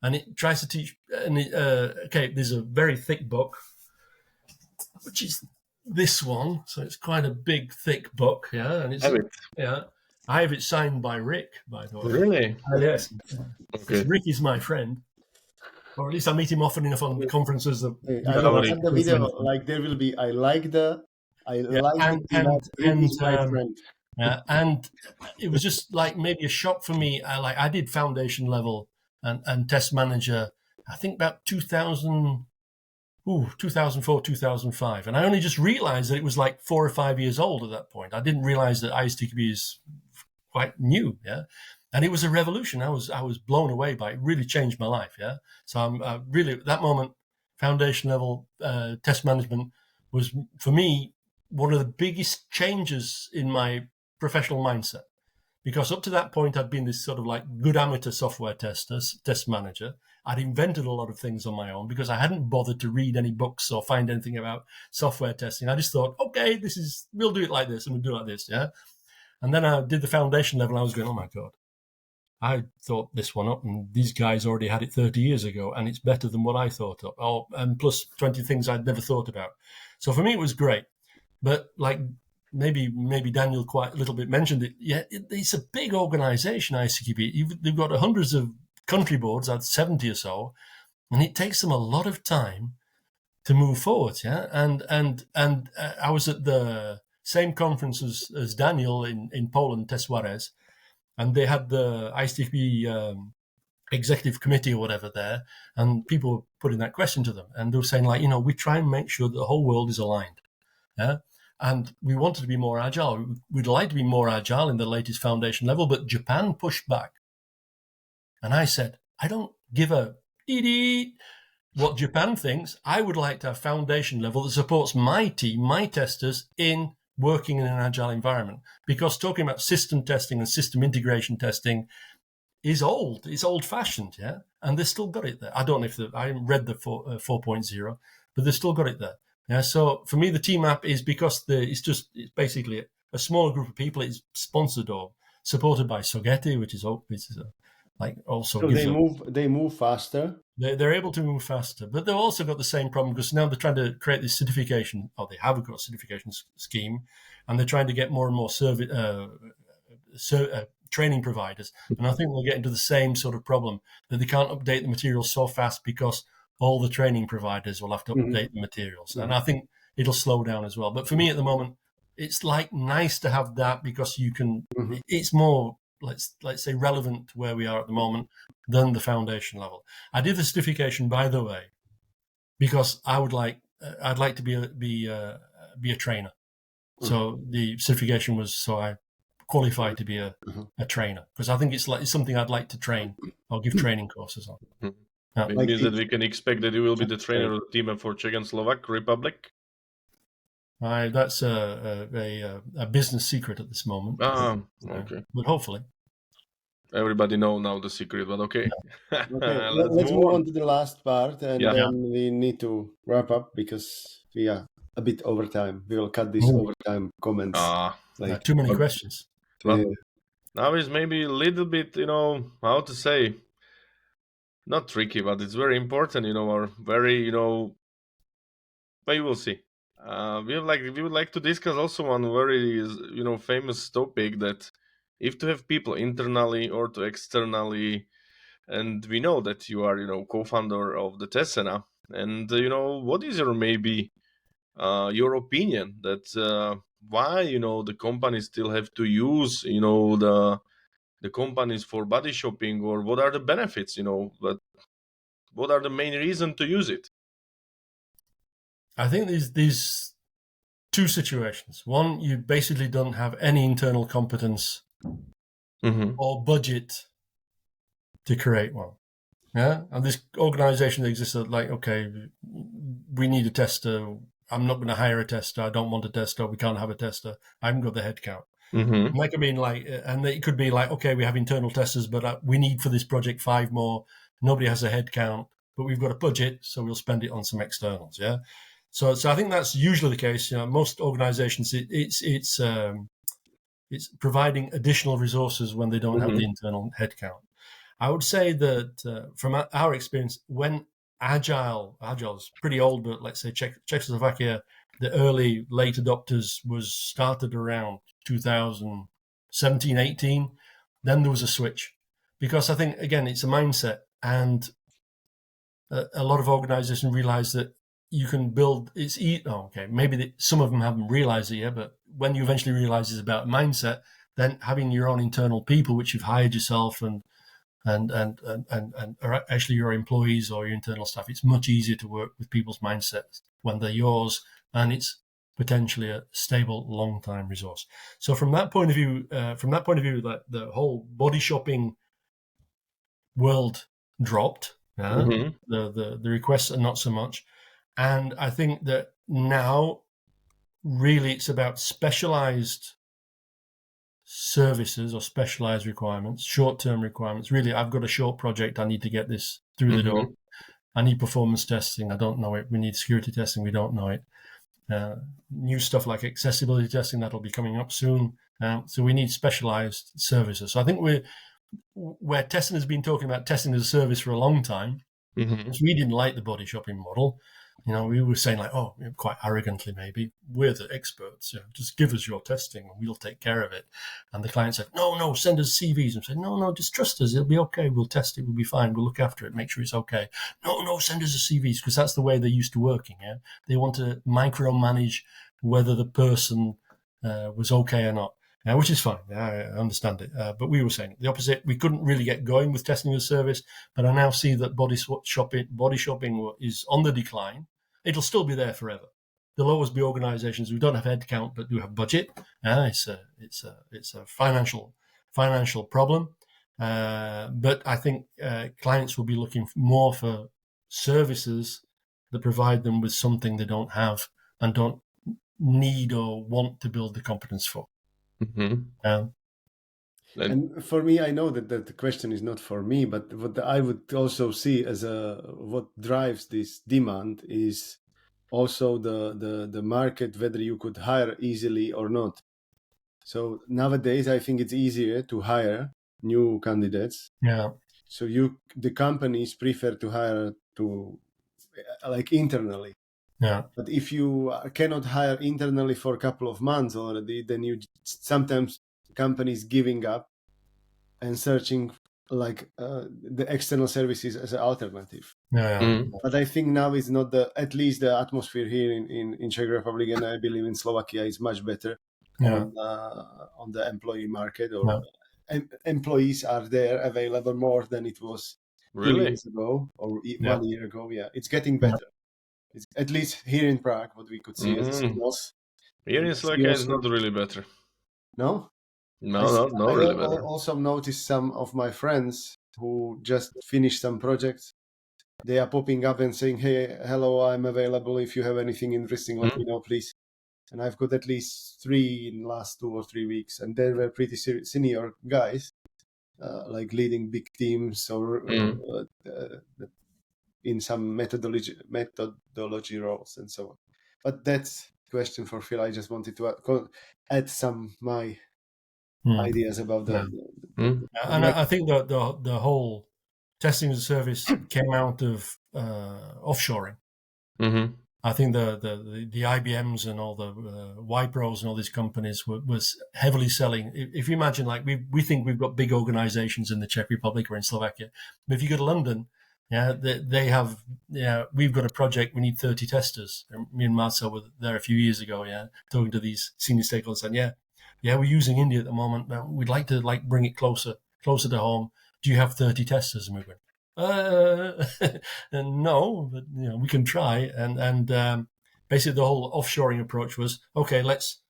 And it tries to teach, and there's a very thick book, which is this one. So it's quite a big, thick book, yeah. And it's, I have it signed by Rick, by the way. Really? Yes. Okay. Rick is my friend. Or at least I meet him often enough on conferences that I watched the video. Like there will be, I like the team is my friend. And it was just like maybe a shock for me. I did foundation level and test manager, I think about 2004, 2005. And I only just realized that it was like 4 or 5 years old at that point. I didn't realize that ISTQB is quite new, yeah. And it was a revolution. I was blown away by it. It really changed my life, yeah. So I'm really, at that moment, foundation level test management was, for me, one of the biggest changes in my professional mindset. Because up to that point, I'd been this sort of like good amateur software test manager. I'd invented a lot of things on my own because I hadn't bothered to read any books or find anything about software testing. I just thought, okay, we'll do it like this and we'll do it like this, yeah. And then I did the foundation level and I was going, oh my God, I thought this one up and these guys already had it 30 years ago and it's better than what I thought of. Oh, and plus 20 things I'd never thought about. So for me, it was great. But like maybe Daniel quite a little bit mentioned it. Yeah, it's a big organization, ICQB. They've got hundreds of country boards, that's 70 or so, and it takes them a lot of time to move forward. Yeah, and I was at the same conference as Daniel in Poland, Teswarez, and they had the ICQB executive committee or whatever there, and people were putting that question to them, and they were saying like, we try and make sure that the whole world is aligned. Yeah. And we wanted to be more agile. We'd like to be more agile in the latest foundation level, but Japan pushed back. And I said, I don't give a what Japan thinks. I would like to have foundation level that supports my team, my testers, in working in an agile environment. Because talking about system testing and system integration testing is old. It's old-fashioned, yeah? And they've still got it there. I don't know if I haven't read the 4.0, but they've still got it there. Yeah, so for me, the team app is because it's basically a smaller group of people. It's sponsored or supported by Sogeti, which is like also. So they move faster. They're able to move faster, but they've also got the same problem because now they're trying to create this certification, or they have got a certification scheme, and they're trying to get more and more training providers. And I think we'll get into the same sort of problem that they can't update the materials so fast because all the training providers will have to update the materials. And I think it'll slow down as well. But for me at the moment, it's like nice to have that because you can, it's more, let's say, relevant to where we are at the moment than the foundation level. I did the certification, by the way, because I'd like to be a trainer. So the certification was so I qualified to be a trainer because I think it's something I'd like to train. I'll give training courses on. It means that we can expect that you will be the trainer of the team for Czech and Slovak Republic. That's a business secret at this moment. Okay. But hopefully. Everybody know now the secret, but okay. Okay, let's move on to the last part, and then we need to wrap up because we are a bit over time. We will cut these overtime comments. Too many questions. Now is maybe a little bit, how to say, not tricky, but it's very important, or very, but you will see. We would like to discuss also one very, famous topic that if to have people internally or to externally, and we know that you are, co-founder of the Tesena, and, what is your maybe your opinion that why, the companies still have to use, the companies for body shopping, or what are the benefits, but what are the main reasons to use it? I think these two situations. One, you basically don't have any internal competence or budget to create one. Yeah, and this organization that exists like, okay, we need a tester. I'm not going to hire a tester. I don't want a tester. We can't have a tester. I haven't got the headcount. And that could mean and it could be like, okay, we have internal testers, but we need for this project 5 more. Nobody has a headcount, but we've got a budget, so we'll spend it on some externals. Yeah. So I think that's usually the case. Most organizations, it's providing additional resources when they don't have the internal headcount. I would say that from our experience, when Agile is pretty old, but let's say Czechoslovakia, the late adopters was started around 2017, 18. Then there was a switch, because I think, again, it's a mindset, and a lot of organizations realize that you can build. Maybe some of them haven't realized it yet, but when you eventually realize it's about mindset, then having your own internal people, which you've hired yourself and are actually your employees or your internal staff, it's much easier to work with people's mindsets when they're yours, and it's potentially a stable, long-time resource. So from that point of view, that the whole body shopping world dropped. The requests are not so much, and I think that now really it's about specialized services or specialized requirements, short-term requirements. Really, I've got a short project, I need to get this through the door. I need performance testing, I don't know it. We need security testing, we don't know it. New stuff like accessibility testing, that'll be coming up soon. So we need specialized services. So I think where testing has been talking about testing as a service for a long time, because we didn't like the body shopping model. We were saying quite arrogantly, maybe, we're the experts. Just give us your testing and we'll take care of it. And the client said, no, send us CVs. And said, no, just trust us. It'll be okay. We'll test it. We'll be fine. We'll look after it. Make sure it's okay. No, send us the CVs, because that's the way they're used to working. Yeah, they want to micromanage whether the person was okay or not. Which is fine. I understand it. But we were saying the opposite. We couldn't really get going with testing as a service, but I now see that body shopping is on the decline. It'll still be there forever. There'll always be organizations who don't have headcount but do have budget. It's a financial problem. But I think clients will be looking more for services that provide them with something they don't have and don't need or want to build the competence for. And for me, I know that the question is not for me, but what I would also see as what drives this demand is also the market, whether you could hire easily or not. So nowadays, I think it's easier to hire new candidates. Yeah. So the companies prefer to hire internally. Yeah. But if you cannot hire internally for a couple of months already, then you sometimes companies giving up and searching the external services as an alternative. But I think now is not at least the atmosphere here in Czech Republic, and I believe in Slovakia is much better on the employee market, or employees are there available more than it was 2 years ago or 1 year ago. Yeah, it's getting better. It's, at least here in Prague, what we could see as skills. Here in Slovakia is not really better. No? No, really better. I also noticed some of my friends who just finished some projects. They are popping up and saying, hey, hello, I'm available. If you have anything interesting, let me know, please. And I've got at least 3 in the last 2 or 3 weeks. And they were pretty senior guys, leading big teams or in some methodology roles and so on. But that's a question for Phil. I just wanted to add some my ideas about that. And I think that the whole testing as a service came out of offshoring. I think the IBMs and all the Wipros and all these companies was heavily selling. If you imagine, we think we've got big organizations in the Czech Republic or in Slovakia, but if you go to London, they have, we've got a project, we need 30 testers. And me and Marcel were there a few years ago, talking to these senior stakeholders, and we're using India at the moment, but we'd like to bring it closer to home. Do you have 30 testers? And we went, no, but we can try. And basically the whole offshoring approach was, okay, let's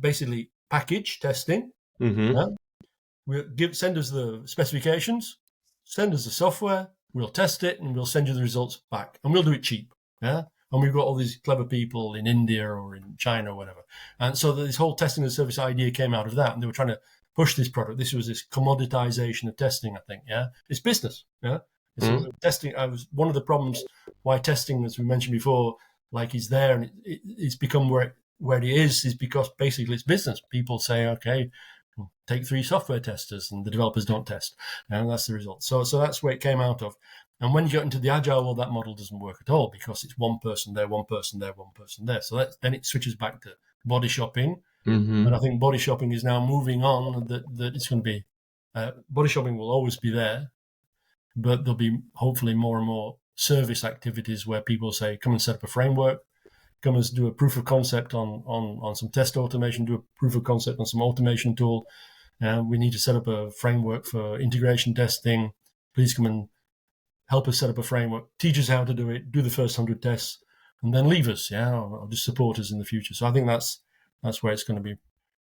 basically package testing. Send us the specifications, send us the software, we'll test it, and we'll send you the results back, and we'll do it cheap. And we've got all these clever people in India or in China or whatever. And so this whole testing as a service idea came out of that, and they were trying to push this product. This was this commoditization of testing, I think. It's business. So testing, one of the problems why testing, as we mentioned before, like is there and it's become where it is because basically it's business. People say, okay, take 3 software testers, and the developers don't test, and that's the result. So that's where it came out of. And when you get into the Agile world, that model doesn't work at all because it's one person there, one person there, one person there. So then it switches back to body shopping. And I think body shopping is now moving on, that it's going to be, body shopping will always be there, but there'll be hopefully more and more service activities where people say, come and set up a framework, come and do a proof of concept on some test automation, do a proof of concept on some automation tool. We need to set up a framework for integration testing. Please come and help us set up a framework, teach us how to do it, do the first 100 tests, and then leave us, or just support us in the future. So I think that's where it's going to be,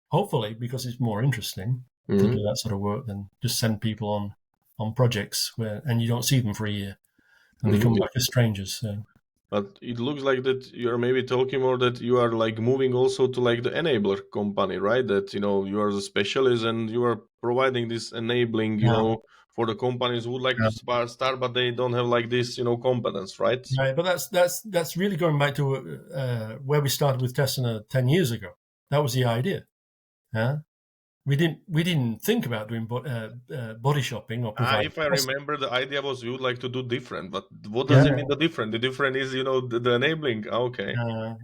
hopefully, because it's more interesting to do that sort of work than just send people on projects and you don't see them for a year and they come back as strangers. So. But it looks like that you're maybe talking more that you are like moving also to like the enabler company, right? That, you are the specialist and you are providing this enabling, for the companies who would like to start, but they don't have like this, competence, right? Right, but that's really going back to where we started with Tessina 10 years ago. That was the idea. Yeah, we didn't think about doing body shopping or providing. If I remember, the idea was you would like to do different, but what does it mean the different? The different is the enabling. Okay.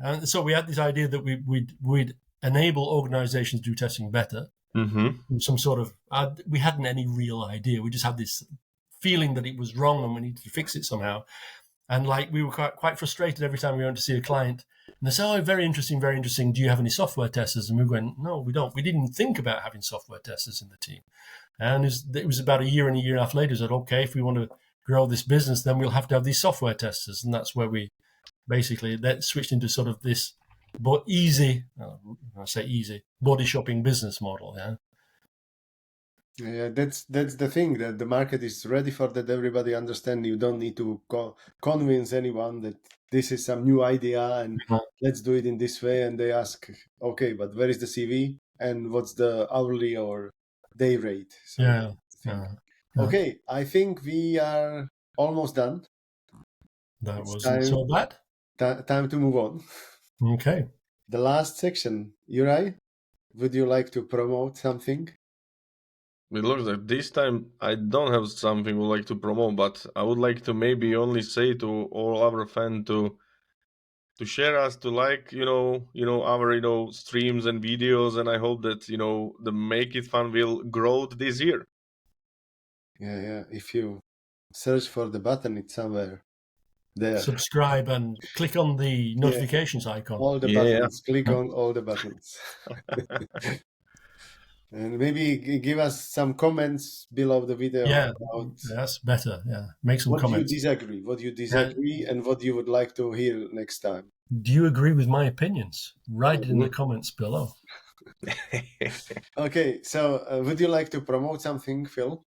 And so we had this idea that we'd enable organizations to do testing better. Some sort of we hadn't any real idea. We just had this feeling that it was wrong and we needed to fix it somehow. And like we were quite frustrated every time we went to see a client, and they say, "Oh, very interesting, very interesting. Do you have any software testers?" And we were going, "No, we don't. We didn't think about having software testers in the team." And it was about a year and a half later, said, "Okay, if we want to grow this business, then we'll have to have these software testers." And that's where we basically that switched into sort of this, but easy. I say easy body shopping business model. Yeah. Yeah, that's the thing, that the market is ready for that. Everybody understands. You don't need to convince anyone that this is some new idea and let's do it in this way. And they ask, okay, but where is the CV and what's the hourly or day rate? So okay, I think we are almost done. That wasn't so bad. Time to move on. Okay. The last section, Uri, would you like to promote something? It looks like this time I don't have something I would like to promote, but I would like to maybe only say to all our fans to share us, to like, our, streams and videos, and I hope that, the Make It Fun will grow this year. Yeah. If you search for the button, it's somewhere there. Subscribe and click on the notifications icon. All the buttons. Click on all the buttons. And maybe give us some comments below the video. Yeah, that's better. Yeah, make some comments. What you disagree, and what you would like to hear next time. Do you agree with my opinions? Write it in the comments below. Okay, so would you like to promote something, Phil?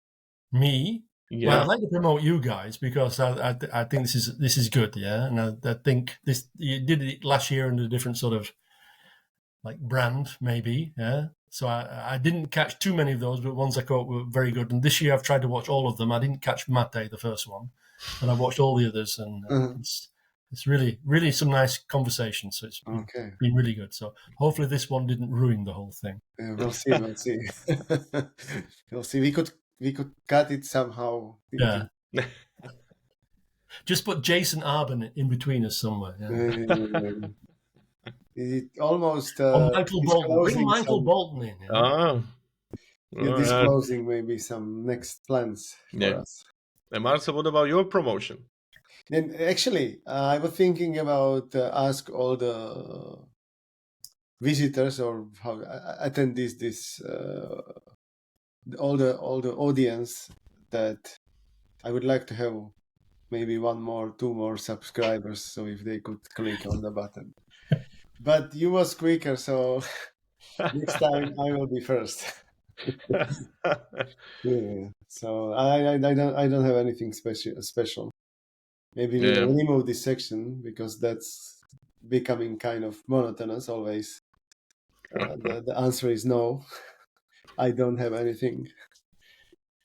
Me? Yeah. Well, I'd like to promote you guys because I think this is good. Yeah, and I think you did it last year under a different sort of like brand, maybe. Yeah. So I didn't catch too many of those, but ones I caught were very good. And this year I've tried to watch all of them. I didn't catch Mate, the first one, but I watched all the others, and it's really, really some nice conversations. So it's been really good. So hopefully this one didn't ruin the whole thing. We'll see. We'll see. We could cut it somehow. Yeah. Just put Jason Arben in between us somewhere. Yeah. It almost Michael Bolton. Bring Michael Bolton in. You're disclosing maybe some next plans for us. And Marcel, what about your promotion? Then actually, I was thinking about ask all the visitors or how attendees this all the audience that I would like to have maybe 1 more, 2 more subscribers. So if they could click on the button. But you was quicker, so next time I will be first. So I don't have anything special. Maybe we'll remove this section because that's becoming kind of monotonous always. The answer is no. I don't have anything.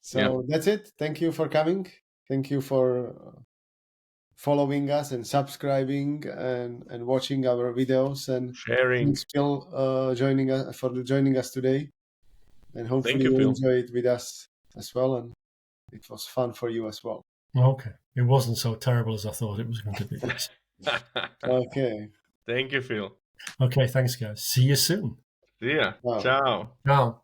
So that's it. Thank you for coming. Thank you for following us and subscribing and watching our videos, and Sharing. thanks Phil joining us today, and hopefully you, you Phil. enjoy it with us as well, and it was fun for you as well. Okay. It wasn't so terrible as I thought it was going to be. Okay. Thank you, Phil. Okay, thanks, guys. See you soon. See ya. Wow. Ciao. Ciao.